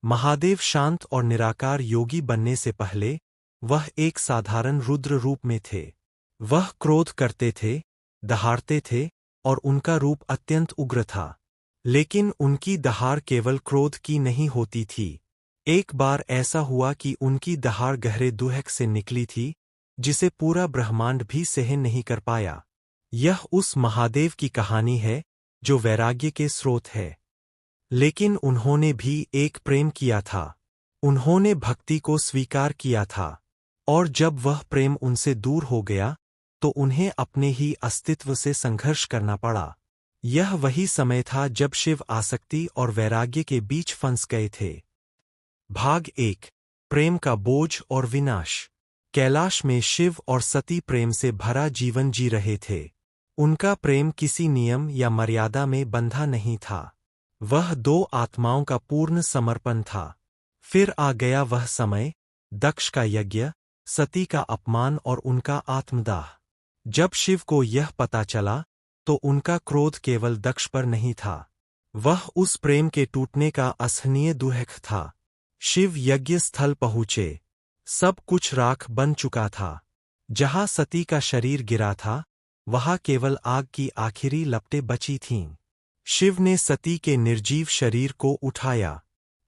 महादेव शांत और निराकार योगी बनने से पहले वह एक साधारण रुद्र रूप में थे। वह क्रोध करते थे, दहाड़ते थे और उनका रूप अत्यंत उग्र था। लेकिन उनकी दहाड़ केवल क्रोध की नहीं होती थी। एक बार ऐसा हुआ कि उनकी दहाड़ गहरे दुहक से निकली थी, जिसे पूरा ब्रह्मांड भी सहन नहीं कर पाया। यह उस महादेव की कहानी है जो वैराग्य के स्रोत है। लेकिन उन्होंने भी एक प्रेम किया था। उन्होंने भक्ति को स्वीकार किया था, और जब वह प्रेम उनसे दूर हो गया तो उन्हें अपने ही अस्तित्व से संघर्ष करना पड़ा। यह वही समय था जब शिव आसक्ति और वैराग्य के बीच फंस गए थे। भाग 1। प्रेम का बोझ और विनाश। कैलाश में शिव और सती प्रेम से भरा जीवन जी रहे थे। उनका प्रेम किसी नियम या मर्यादा में बंधा नहीं था। वह दो आत्माओं का पूर्ण समर्पण था। फिर आ गया वह समय, दक्ष का यज्ञ, सती का अपमान और उनका आत्मदाह। जब शिव को यह पता चला तो उनका क्रोध केवल दक्ष पर नहीं था, वह उस प्रेम के टूटने का असहनीय दुख था। शिव यज्ञ स्थल पहुँचे। सब कुछ राख बन चुका था। जहाँ सती का शरीर गिरा था वहाँ केवल आग की आखिरी लपटें बची थीं। शिव ने सती के निर्जीव शरीर को उठाया।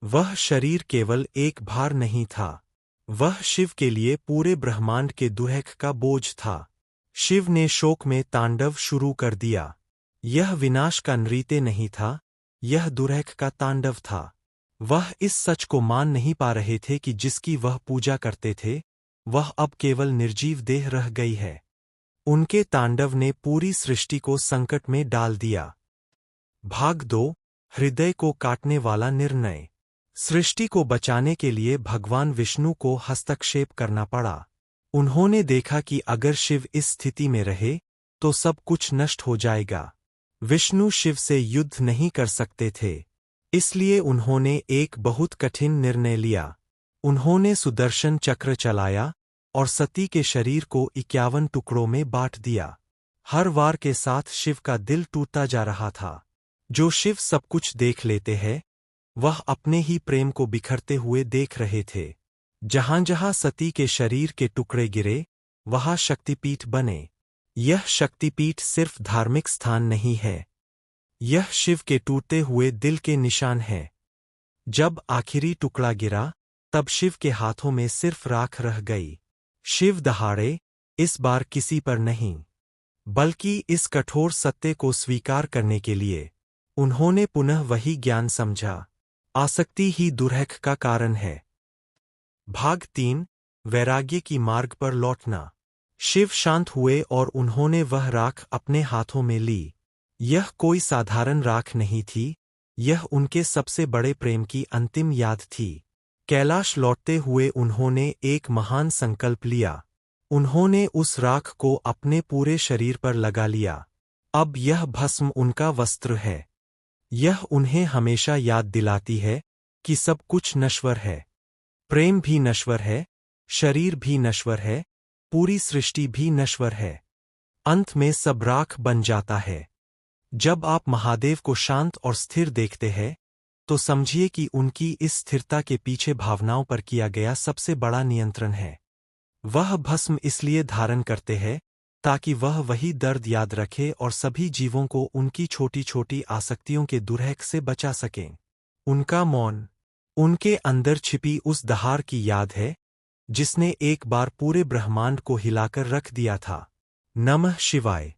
वह शरीर केवल एक भार नहीं था, वह शिव के लिए पूरे ब्रह्मांड के दुहक का बोझ था। शिव ने शोक में तांडव शुरू कर दिया। यह विनाश का नृत्य नहीं था, यह दुरहक का तांडव था। वह इस सच को मान नहीं पा रहे थे कि जिसकी वह पूजा करते थे वह अब केवल निर्जीव देह रह गई है। उनके तांडव ने पूरी सृष्टि को संकट में डाल दिया। भाग 2। हृदय को काटने वाला निर्णय। सृष्टि को बचाने के लिए भगवान विष्णु को हस्तक्षेप करना पड़ा। उन्होंने देखा कि अगर शिव इस स्थिति में रहे तो सब कुछ नष्ट हो जाएगा। विष्णु शिव से युद्ध नहीं कर सकते थे, इसलिए उन्होंने एक बहुत कठिन निर्णय लिया। उन्होंने सुदर्शन चक्र चलाया और सती के शरीर को 51 टुकड़ों में बांट दिया। हर वार के साथ शिव का दिल टूटता जा रहा था। जो शिव सब कुछ देख लेते हैं, वह अपने ही प्रेम को बिखरते हुए देख रहे थे। जहाँ जहाँ सती के शरीर के टुकड़े गिरे वहाँ शक्तिपीठ बने। यह शक्तिपीठ सिर्फ धार्मिक स्थान नहीं है, यह शिव के टूटते हुए दिल के निशान है। जब आखिरी टुकड़ा गिरा तब शिव के हाथों में सिर्फ राख रह गई। शिव दहाड़े, इस बार किसी पर नहीं, बल्कि इस कठोर सत्य को स्वीकार करने के लिए। उन्होंने पुनः वही ज्ञान समझा, आसक्ति ही दुरहक का कारण है। भाग 3। वैराग्य की मार्ग पर लौटना। शिव शांत हुए और उन्होंने वह राख अपने हाथों में ली। यह कोई साधारण राख नहीं थी, यह उनके सबसे बड़े प्रेम की अंतिम याद थी। कैलाश लौटते हुए उन्होंने एक महान संकल्प लिया। उन्होंने उस राख को अपने पूरे शरीर पर लगा लिया। अब यह भस्म उनका वस्त्र है। यह उन्हें हमेशा याद दिलाती है कि सब कुछ नश्वर है। प्रेम भी नश्वर है, शरीर भी नश्वर है, पूरी सृष्टि भी नश्वर है। अंत में सब राख बन जाता है। जब आप महादेव को शांत और स्थिर देखते हैं तो समझिए कि उनकी इस स्थिरता के पीछे भावनाओं पर किया गया सबसे बड़ा नियंत्रण है। वह भस्म इसलिए धारण करते हैं ताकि वह वही दर्द याद रखे और सभी जीवों को उनकी छोटी छोटी आसक्तियों के दुरहक से बचा सकें। उनका मौन उनके अंदर छिपी उस दहाड़ की याद है जिसने एक बार पूरे ब्रह्मांड को हिलाकर रख दिया था। नमः शिवाय।